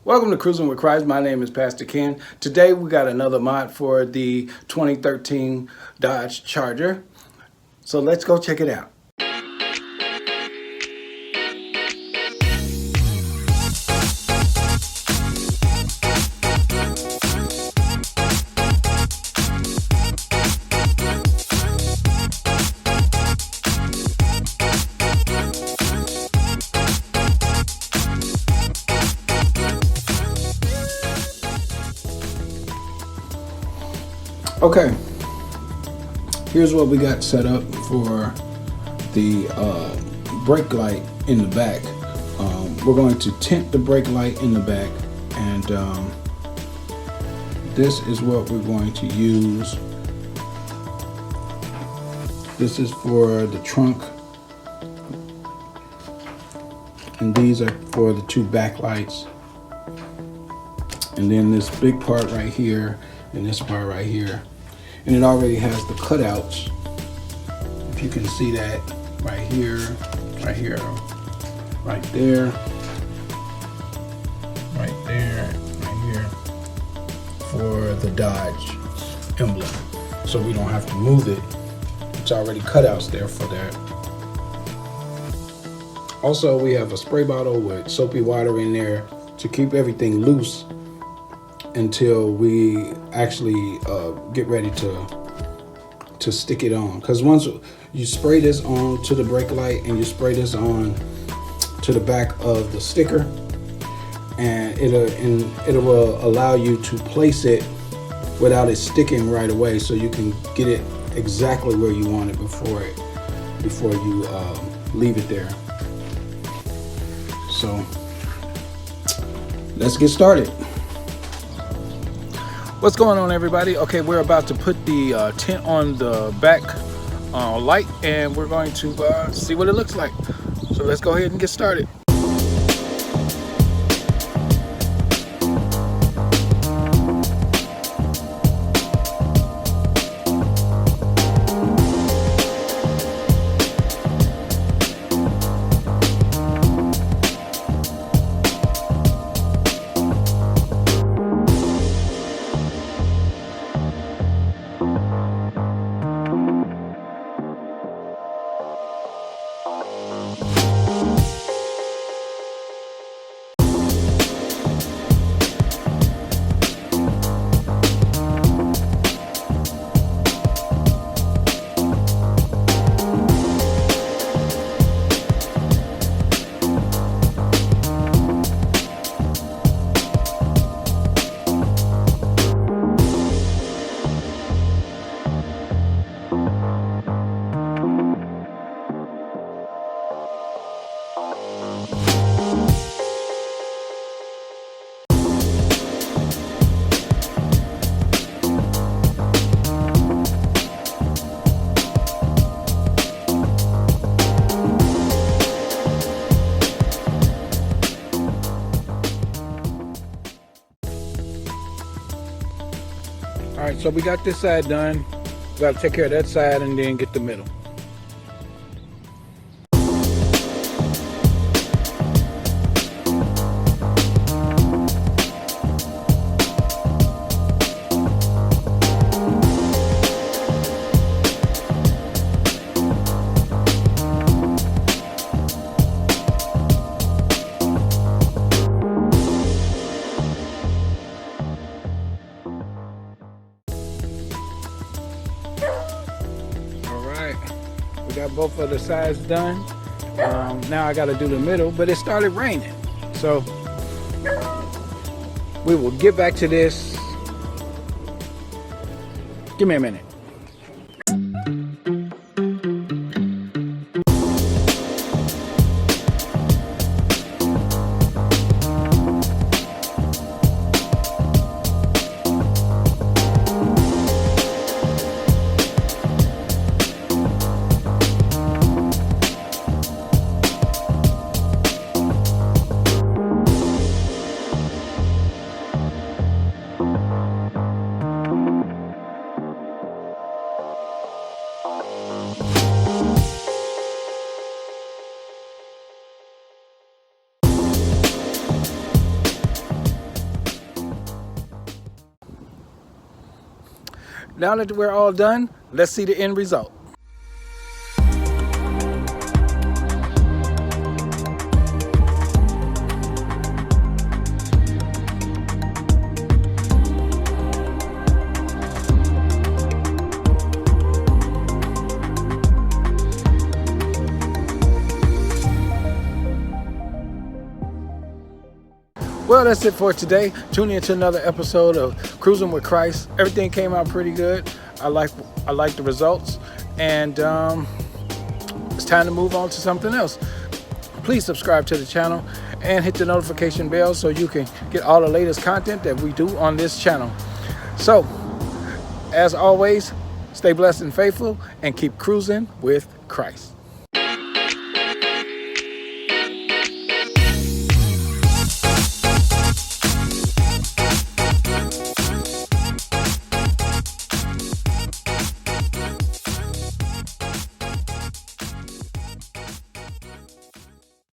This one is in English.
Welcome to Cruising with Christ. My name is Pastor Ken. Today we got another mod for the 2013 Dodge Charger. So let's go check it out. Okay, here's what we got set up for the brake light in the back. We're going to tint the brake light in the back, and this is what we're going to use. This is for the trunk, and these are for the two backlights. And then this big part right here and this part right here, and it already has the cutouts. If you can see that right here, right there, right there, right here, for the Dodge emblem, so we don't have to move it. It's already cutouts there for that. Also, we have a spray bottle with soapy water in there to keep everything loose until we actually get ready to stick it on. Because once you spray this on to the brake light and you spray this on to the back of the sticker, and it will allow you to place it without it sticking right away, so you can get it exactly where you want it before you leave it there. So let's get started. What's going on, everybody? Okay, we're about to put the tint on the back light, and we're going to see what it looks like. So let's go ahead and get started. All right, so we got this side done. We got to take care of that side and then get the middle. We got both of the sides done. Now I got to do the middle, but it started raining. So we will get back to this. Give me a minute. Now that we're all done, let's see the end result. Well, that's it for today. Tune in to another episode of Cruising with Christ. Everything came out pretty good. I like the results, and it's time to move on to something else. Please subscribe to the channel and hit the notification bell so you can get all the latest content that we do on this channel. So, as always, stay blessed and faithful, and keep cruising with Christ.